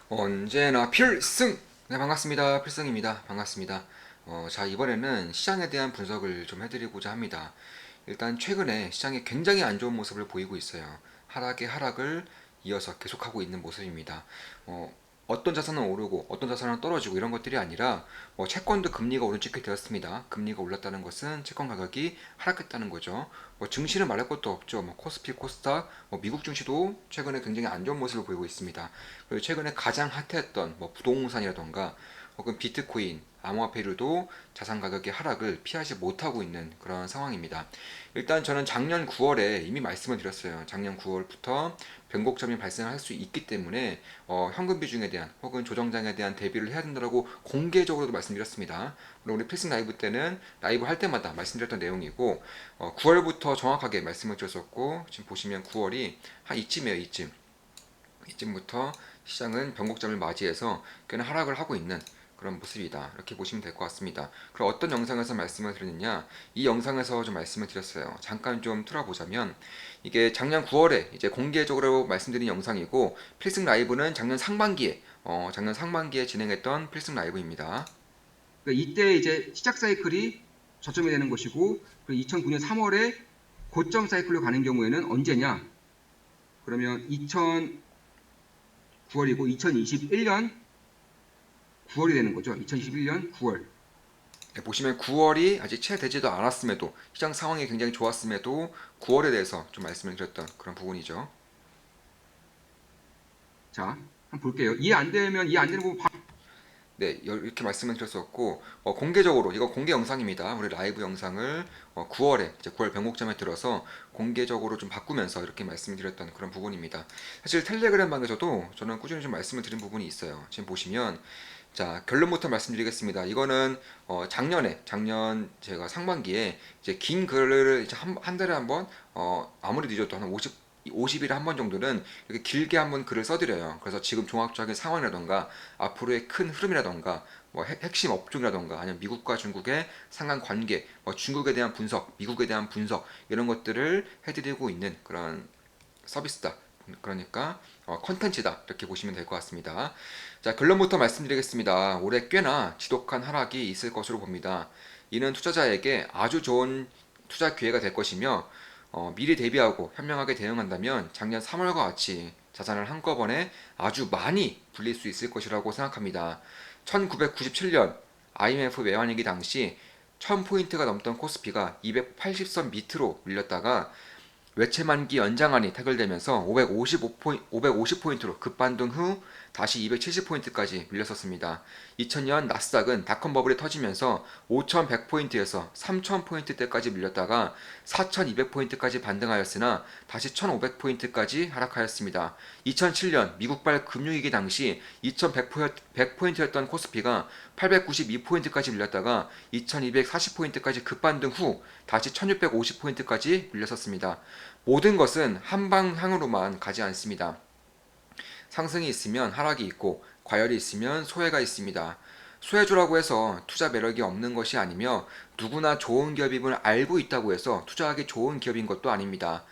언제나 필승! 네, 반갑습니다. 필승입니다. 반갑습니다. 자, 이번에는 시장에 대한 분석을 좀 해드리고자 합니다. 일단 최근에 시장이 굉장히 안 좋은 모습을 보이고 있어요. 하락의 하락을 이어서 계속하고 있는 모습입니다. 어떤 자산은 오르고 어떤 자산은 떨어지고 이런 것들이 아니라 채권도 금리가 오르게 되었습니다. 금리가 올랐다는 것은 채권 가격이 하락했다는 거죠. 증시는 말할 것도 없죠. 코스피, 코스닥, 미국 증시도 최근에 굉장히 안 좋은 모습을 보이고 있습니다. 그리고 최근에 가장 핫했던 부동산이라던가 혹은 비트코인, 암호화폐류도 자산 가격의 하락을 피하지 못하고 있는 그런 상황입니다. 일단 저는 작년 9월에 이미 말씀을 드렸어요. 작년 9월부터 변곡점이 발생할 수 있기 때문에 현금 비중에 대한 혹은 조정장에 대한 대비를 해야 된다고 공개적으로도 말씀드렸습니다. 물론 우리 필승 라이브 때는 라이브 할 때마다 말씀드렸던 내용이고 9월부터 정확하게 말씀을 드렸었고 지금 보시면 9월이 한 이쯤이에요. 이쯤부터 시장은 변곡점을 맞이해서 꽤나 하락을 하고 있는 그런 모습이다. 이렇게 보시면 될 것 같습니다. 그럼 어떤 영상에서 말씀을 드렸느냐? 이 영상에서 좀 말씀을 드렸어요. 잠깐 좀 틀어보자면 이게 작년 9월에 이제 공개적으로 말씀드린 영상이고 필승 라이브는 작년 상반기에 진행했던 필승 라이브입니다. 그러니까 이때 이제 시작 사이클이 저점이 되는 것이고, 2009년 3월에 고점 사이클로 가는 경우에는 언제냐? 그러면 2009월이고 2021년 9월이 되는 거죠. 2021년 9월. 네, 보시면 9월이 아직 채되지도 않았음에도 시장 상황이 굉장히 좋았음에도 9월에 대해서 좀 말씀을 드렸던 그런 부분이죠. 자, 한번 볼게요. 이해 안 되면 이해 안 되는 부분 네, 이렇게 말씀을 드렸었고 공개적으로 이거 공개 영상입니다. 우리 라이브 영상을 9월에 이제 9월 변곡점에 들어서 공개적으로 좀 바꾸면서 이렇게 말씀을 드렸던 그런 부분입니다. 사실 텔레그램방에서도 저는 꾸준히 좀 말씀을 드린 부분이 있어요. 지금 보시면 자, 결론부터 말씀드리겠습니다. 이거는 작년 제가 상반기에 이제 긴 글을 이제 한 달에 한 번 아무리 늦어도 한 50일에 한 번 정도는 이렇게 길게 한 번 글을 써드려요. 그래서 지금 종합적인 상황이라던가 앞으로의 큰 흐름이라던가 핵심 업종이라던가 아니면 미국과 중국의 상관관계, 중국에 대한 분석, 미국에 대한 분석 이런 것들을 해드리고 있는 그런 서비스다. 그러니까 컨텐츠다 이렇게 보시면 될 것 같습니다. 자, 결론부터 말씀드리겠습니다. 올해 꽤나 지독한 하락이 있을 것으로 봅니다. 이는 투자자에게 아주 좋은 투자 기회가 될 것이며 미리 대비하고 현명하게 대응한다면 작년 3월과 같이 자산을 한꺼번에 아주 많이 불릴 수 있을 것이라고 생각합니다. 1997년 IMF 외환위기 당시 1000포인트가 넘던 코스피가 280선 밑으로 밀렸다가 외채 만기 연장안이 타결되면서 550포인트로 급반등 후 다시 270포인트까지 밀렸었습니다. 2000년 나스닥은 닷컴 버블이 터지면서 5100포인트에서 3000포인트대까지 밀렸다가 4200포인트까지 반등하였으나 다시 1500포인트까지 하락하였습니다. 2007년 미국발 금융위기 당시 2100포인트였던 코스피가 892포인트까지 밀렸다가 2240포인트까지 급반등 후 다시 1650포인트까지 밀렸었습니다. 모든 것은 한 방향으로만 가지 않습니다. 상승이 있으면 하락이 있고 과열이 있으면 소외가 있습니다. 소외주라고 해서 투자 매력이 없는 것이 아니며 누구나 좋은 기업임을 알고 있다고 해서 투자하기 좋은 기업인 것도 아닙니다.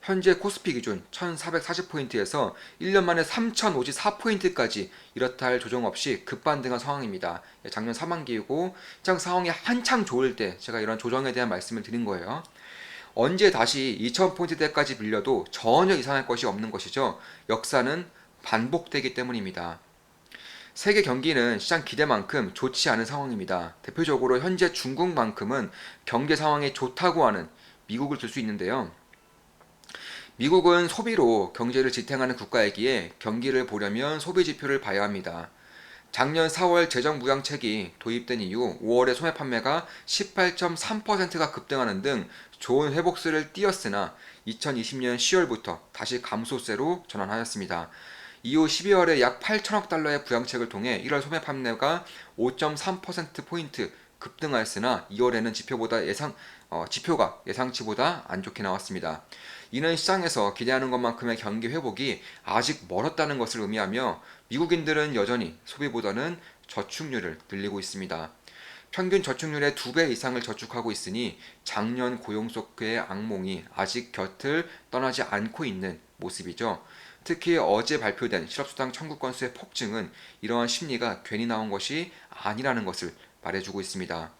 현재 코스피 기준 1440포인트에서 1년 만에 3054포인트까지 이렇다 할 조정 없이 급반등한 상황입니다. 작년 상반기이고 시장 상황이 한창 좋을 때 제가 이런 조정에 대한 말씀을 드린 거예요. 언제 다시 2000포인트대까지 밀려도 전혀 이상할 것이 없는 것이죠. 역사는 반복되기 때문입니다. 세계 경기는 시장 기대만큼 좋지 않은 상황입니다. 대표적으로 현재 중국만큼은 경제 상황이 좋다고 하는 미국을 들 수 있는데요. 미국은 소비로 경제를 지탱하는 국가이기에 경기를 보려면 소비 지표를 봐야 합니다. 작년 4월 재정부양책이 도입된 이후 5월에 소매 판매가 18.3%가 급등하는 등 좋은 회복세를 띄었으나 2020년 10월부터 다시 감소세로 전환하였습니다. 이후 12월에 약 8천억 달러의 부양책을 통해 1월 소매 판매가 5.3%포인트 급등하였으나 2월에는 지표가 예상치보다 안 좋게 나왔습니다. 이는 시장에서 기대하는 것만큼의 경기 회복이 아직 멀었다는 것을 의미하며 미국인들은 여전히 소비보다는 저축률을 늘리고 있습니다. 평균 저축률의 2배 이상을 저축하고 있으니 작년 고용 속의 악몽이 아직 곁을 떠나지 않고 있는 모습이죠. 특히 어제 발표된 실업수당 청구 건수의 폭증은 이러한 심리가 괜히 나온 것이 아니라는 것을 말해주고 있습니다.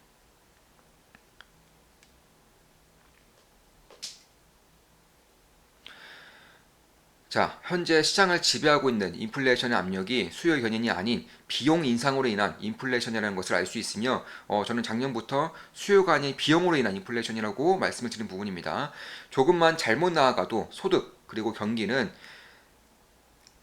자, 현재 시장을 지배하고 있는 인플레이션의 압력이 수요 견인이 아닌 비용 인상으로 인한 인플레이션이라는 것을 알 수 있으며, 저는 작년부터 수요가 아닌 비용으로 인한 인플레이션이라고 말씀을 드린 부분입니다. 조금만 잘못 나아가도 소득 그리고 경기는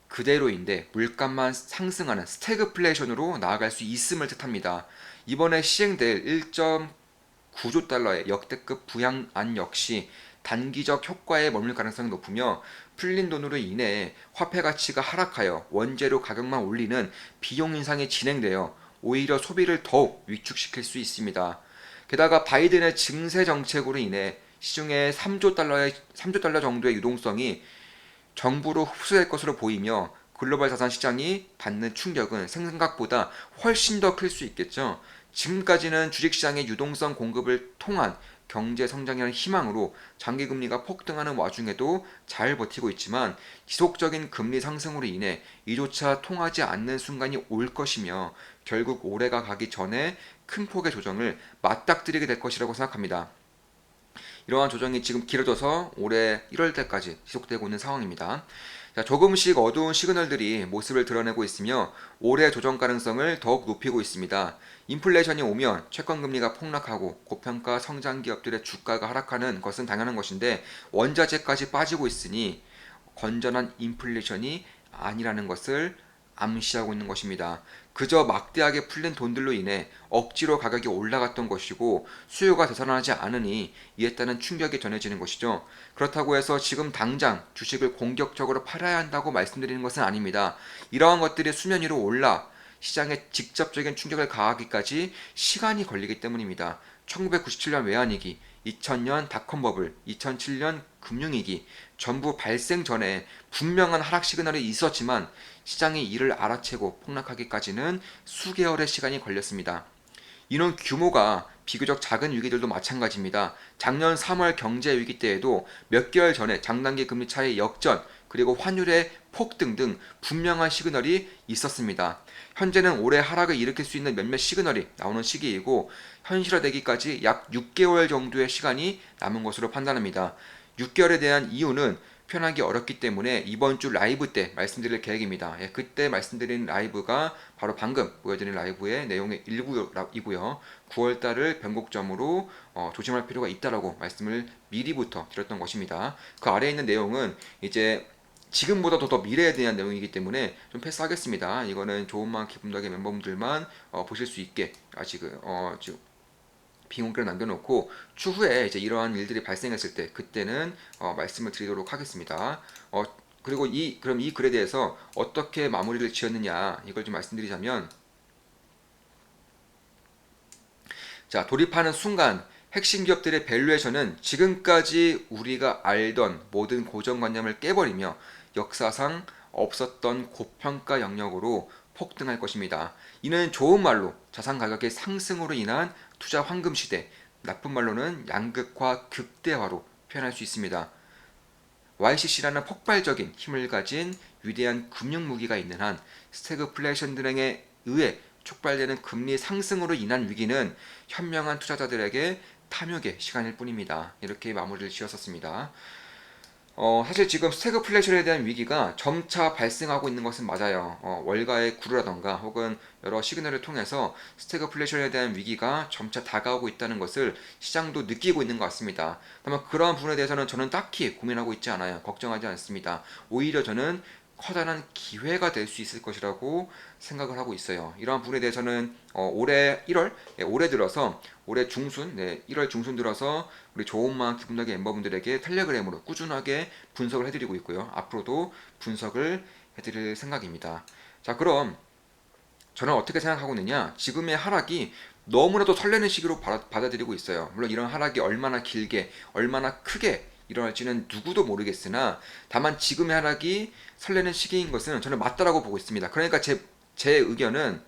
그대로인데 물가만 상승하는 스태그플레이션으로 나아갈 수 있음을 뜻합니다. 이번에 시행될 1.9조 달러의 역대급 부양안 역시 단기적 효과에 머물 가능성이 높으며, 풀린 돈으로 인해 화폐 가치가 하락하여 원재료 가격만 올리는 비용 인상이 진행되어 오히려 소비를 더욱 위축시킬 수 있습니다. 게다가 바이든의 증세 정책으로 인해 시중에 3조 달러 정도의 유동성이 정부로 흡수될 것으로 보이며, 글로벌 자산 시장이 받는 충격은 생각보다 훨씬 더 클 수 있겠죠. 지금까지는 주식시장의 유동성 공급을 통한 경제 성장이라는 희망으로 장기 금리가 폭등하는 와중에도 잘 버티고 있지만, 지속적인 금리 상승으로 인해 이조차 통하지 않는 순간이 올 것이며, 결국 올해가 가기 전에 큰 폭의 조정을 맞닥뜨리게 될 것이라고 생각합니다. 이러한 조정이 지금 길어져서 올해 1월 때까지 지속되고 있는 상황입니다. 자, 조금씩 어두운 시그널들이 모습을 드러내고 있으며 올해 조정 가능성을 더욱 높이고 있습니다. 인플레이션이 오면 채권금리가 폭락하고 고평가 성장 기업들의 주가가 하락하는 것은 당연한 것인데, 원자재까지 빠지고 있으니 건전한 인플레이션이 아니라는 것을 암시하고 있는 것입니다. 그저 막대하게 풀린 돈들로 인해 억지로 가격이 올라갔던 것이고 수요가 되살아나지 않으니 이에 따른 충격이 전해지는 것이죠. 그렇다고 해서 지금 당장 주식을 공격적으로 팔아야 한다고 말씀드리는 것은 아닙니다. 이러한 것들이 수면 위로 올라 시장에 직접적인 충격을 가하기까지 시간이 걸리기 때문입니다. 1997년 외환위기, 2000년 닷컴 버블, 2007년 금융위기 전부 발생 전에 분명한 하락 시그널이 있었지만 시장이 이를 알아채고 폭락하기까지는 수개월의 시간이 걸렸습니다. 이런 규모가 비교적 작은 위기들도 마찬가지입니다. 작년 3월 경제 위기 때에도 몇 개월 전에 장단기 금리 차의 역전, 그리고 환율의 폭등 등 분명한 시그널이 있었습니다. 현재는 올해 하락을 일으킬 수 있는 몇몇 시그널이 나오는 시기이고, 현실화되기까지 약 6개월 정도의 시간이 남은 것으로 판단합니다. 6개월에 대한 이유는 표현하기 어렵기 때문에 이번 주 라이브 때 말씀드릴 계획입니다. 그때 말씀드린 라이브가 바로 방금 보여드린 라이브의 내용의 일부이고요. 9월달을 변곡점으로 조심할 필요가 있다라고 말씀을 미리부터 드렸던 것입니다. 그 아래에 있는 내용은 이제 지금보다 더 미래에 대한 내용이기 때문에 좀 패스하겠습니다. 이거는 좋은마음 기쁨덕의 멤버분들만 보실 수 있게 아직은 지금 비공개로 남겨놓고, 추후에 이제 이러한 일들이 발생했을 때 그때는 말씀을 드리도록 하겠습니다. 그리고 그럼 이 글에 대해서 어떻게 마무리를 지었느냐 이걸 좀 말씀드리자면, 자, 돌입하는 순간 핵심 기업들의 밸류에이션은 지금까지 우리가 알던 모든 고정관념을 깨버리며 역사상 없었던 고평가 영역으로 폭등할 것입니다. 이는 좋은 말로 자산 가격의 상승으로 인한 투자 황금 시대, 나쁜 말로는 양극화 극대화로 표현할 수 있습니다. YCC라는 폭발적인 힘을 가진 위대한 금융 무기가 있는 한 스태그플레이션 등에 의해 촉발되는 금리 상승으로 인한 위기는 현명한 투자자들에게 탐욕의 시간일 뿐입니다. 이렇게 마무리를 지었었습니다. 사실 지금 스태그플레이션에 대한 위기가 점차 발생하고 있는 것은 맞아요. 월가의 구루라던가 혹은 여러 시그널을 통해서 스태그플레이션에 대한 위기가 점차 다가오고 있다는 것을 시장도 느끼고 있는 것 같습니다. 다만 그러한 부분에 대해서는 저는 딱히 고민하고 있지 않아요. 걱정하지 않습니다. 오히려 저는 커다란 기회가 될 수 있을 것이라고 생각을 하고 있어요. 이러한 부분에 대해서는 올해 1월, 올해 들어서 올해 중순, 1월 중순 들어서 우리 좋은마음 기쁨나게 멤버분들에게 텔레그램으로 꾸준하게 분석을 해드리고 있고요. 앞으로도 분석을 해드릴 생각입니다. 자, 그럼 저는 어떻게 생각하고 있느냐? 지금의 하락이 너무나도 설레는 시기로 받아들이고 있어요. 물론 이런 하락이 얼마나 길게, 얼마나 크게 일어날지는 누구도 모르겠으나, 다만 지금의 하락이 설레는 시기인 것은 저는 맞다라고 보고 있습니다. 그러니까 제 의견은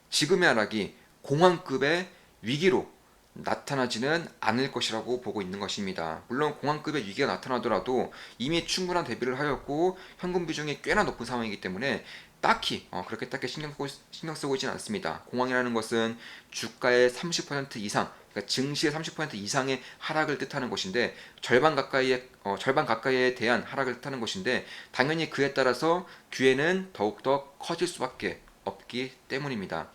지금의 하락이 공황급의 위기로 나타나지는 않을 것이라고 보고 있는 것입니다. 물론 공황급의 위기가 나타나더라도 이미 충분한 대비를 하였고 현금 비중이 꽤나 높은 상황이기 때문에 딱히 그렇게 딱히 신경 쓰고 있지는 않습니다. 공황이라는 것은 주가의 30% 이상, 그러니까 증시의 30% 이상의 하락을 뜻하는 것인데 절반 가까이에 대한 하락을 뜻하는 것인데 당연히 그에 따라서 기회는 더욱더 커질 수밖에 없기 때문입니다.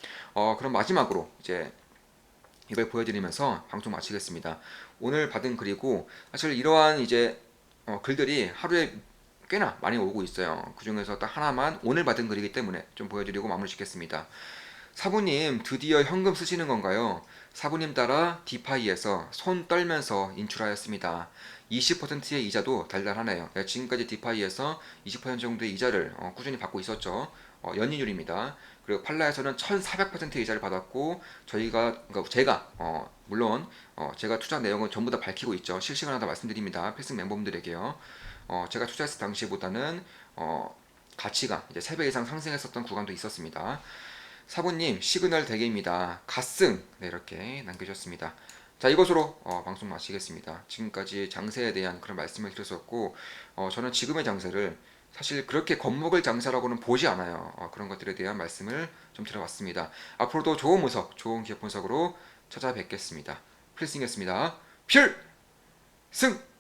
그럼 마지막으로 이제 이걸 보여드리면서 방송 마치겠습니다. 오늘 받은 글이고 사실 이러한 이제 글들이 하루에 꽤나 많이 오고 있어요. 그 중에서 딱 하나만 오늘 받은 글이기 때문에 좀 보여드리고 마무리 짓겠습니다. 사부님 드디어 현금 쓰시는 건가요? 사부님 따라 디파이에서 손 떨면서 인출하였습니다. 20%의 이자도 달달하네요. 지금까지 디파이에서 20% 정도의 이자를 꾸준히 받고 있었죠. 연이율입니다. 그리고 팔라에서는 1400%의 이자를 받았고 그러니까 제가 물론 제가 투자 내용은 전부 다 밝히고 있죠. 실시간으로 다 말씀드립니다. 필승 멤버분들에게요. 제가 투자했을 당시보다는 가치가 이제 3배 이상 상승했었던 구간도 있었습니다. 사부님 시그널 대기입니다. 갓승 네, 이렇게 남겨주셨습니다. 자 이것으로 방송 마치겠습니다. 지금까지 장세에 대한 그런 말씀을 드렸었고 저는 지금의 장세를 사실 그렇게 겁먹을 장세라고는 보지 않아요. 그런 것들에 대한 말씀을 좀 드려봤습니다. 앞으로도 좋은 분석, 좋은 기업 분석으로 찾아뵙겠습니다. 필승이었습니다. 필승!